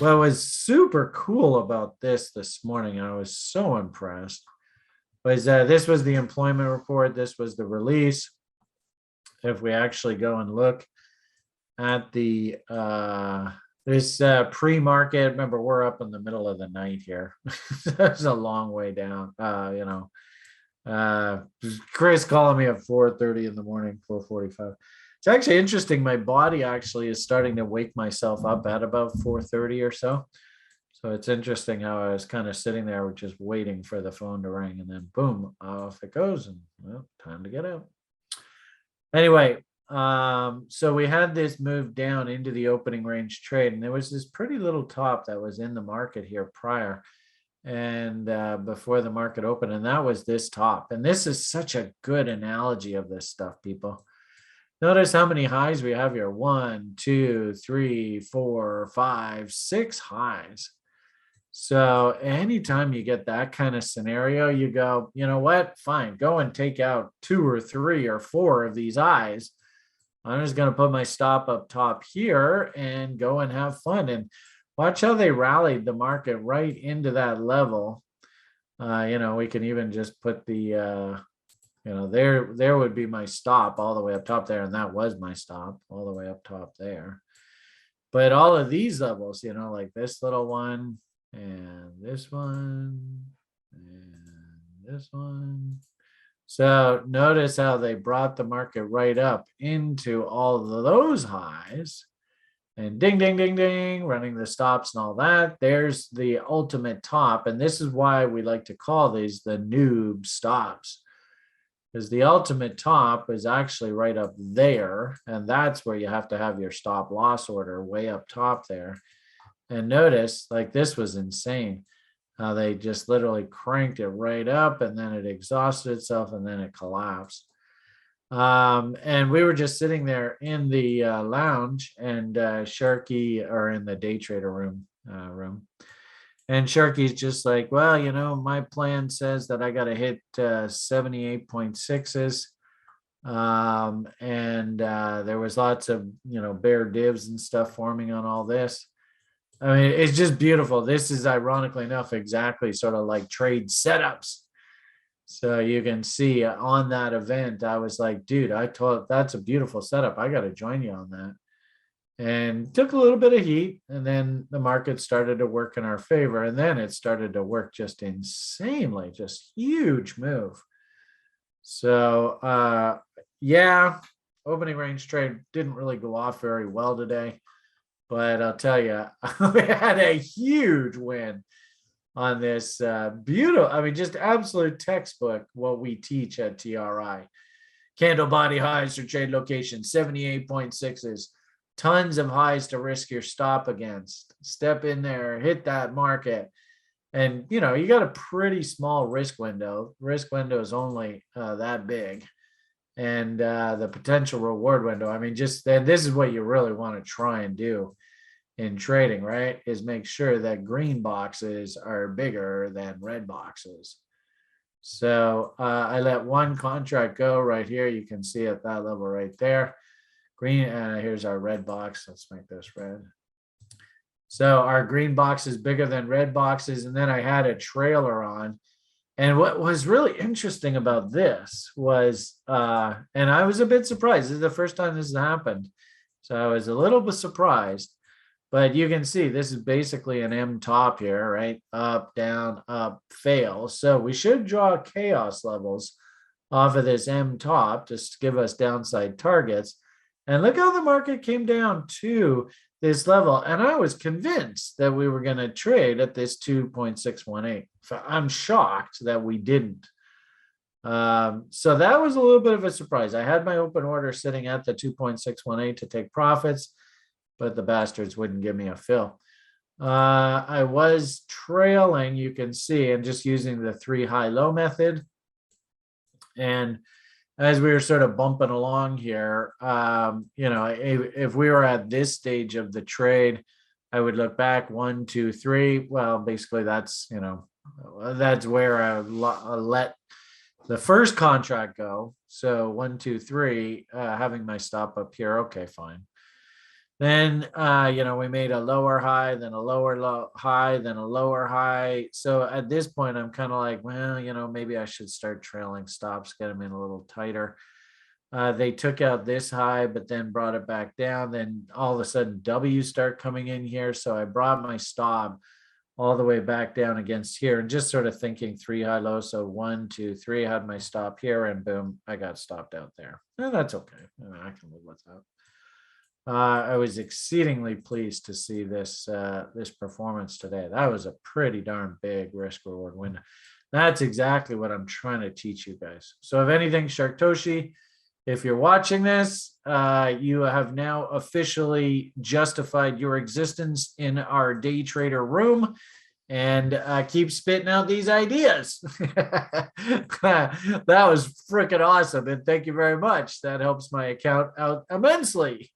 what was super cool about this morning, I was so impressed, was this was the employment report. This was the release. If we actually go and look at the this pre-market, remember we're up in the middle of the night here. That's a long way down. Chris calling me at 4:30 in the morning, 4:45. It's actually interesting. My body actually is starting to wake myself up at about 4:30 or so. So it's interesting how I was kind of sitting there just waiting for the phone to ring, and then boom, off it goes, and well, time to get out. Anyway, so we had this move down into the opening range trade, and there was this pretty little top that was in the market here prior and before the market opened, and that was this top. And this is such a good analogy of this stuff, people. Notice how many highs we have here. 1, 2, 3, 4, 5, 6 highs. So anytime you get that kind of scenario, you go, you know what? Fine, go and take out 2 or 3 or 4 of these eyes. I'm just going to put my stop up top here and go and have fun. And watch how they rallied the market right into that level. We can even just put the, there would be my stop all the way up top there. And that was my stop all the way up top there. But all of these levels, like this little one, and this one, and this one. So notice how they brought the market right up into all of those highs, and ding, ding, ding, ding, running the stops and all that. There's the ultimate top. And this is why we like to call these the noob stops, because the ultimate top is actually right up there. And that's where you have to have your stop loss order way up top there. And notice, like, this was insane how they just literally cranked it right up, and then it exhausted itself, and then it collapsed. And we were just sitting there in the lounge, and Sharky, or in the day trader room, and Sharky's just like, well, my plan says that I got to hit 78.6s. And there was lots of, bear divs and stuff forming on all this. I mean, it's just beautiful. This is, ironically enough, exactly sort of like trade setups. So you can see on that event, I was like, dude, that's a beautiful setup. I got to join you on that. And took a little bit of heat, and then the market started to work in our favor. And then it started to work just insanely, just huge move. So, opening range trade didn't really go off very well today. But I'll tell you, we had a huge win on this beautiful, just absolute textbook, what we teach at TRI. Candle body highs for trade location, 78.6s, tons of highs to risk your stop against. Step in there, hit that market. And, you got a pretty small risk window. Risk window is only that big. And the potential reward window, then this is what you really want to try and do in trading, right? Is make sure that green boxes are bigger than red boxes. So I let one contract go right here. You can see at that level right there. Green, here's our red box. Let's make this red. So our green box is bigger than red boxes. And then I had a trailer on. And what was really interesting about this was, and I was a bit surprised. This is the first time this has happened. So I was a little bit surprised. But you can see this is basically an M top here, right? Up, down, up, fail. So we should draw chaos levels off of this M top to give us downside targets. And look how the market came down to this level. And I was convinced that we were going to trade at this 2.618. I'm shocked that we didn't. So that was a little bit of a surprise. I had my open order sitting at the 2.618 to take profits, but the bastards wouldn't give me a fill. I was trailing, you can see, and just using the 3 high-low method. And as we were sort of bumping along here, if we were at this stage of the trade, I would look back 1, 2, 3. Well, basically that's where I let the first contract go. So 1, 2, 3, having my stop up here. Okay, fine. Then, we made a lower high, then a lower high, then a lower high. So at this point, I'm kind of like, well, maybe I should start trailing stops, get them in a little tighter. They took out this high, but then brought it back down. Then all of a sudden, W's start coming in here. So I brought my stop all the way back down against here and just sort of thinking 3 high low. So 1, 2, 3, had my stop here, and boom, I got stopped out there. And that's okay. I can live with that. I was exceedingly pleased to see this performance today. That was a pretty darn big risk reward window. That's exactly what I'm trying to teach you guys. So if anything, Sharktoshi, if you're watching this, you have now officially justified your existence in our day trader room, and keep spitting out these ideas. That was freaking awesome. And thank you very much. That helps my account out immensely.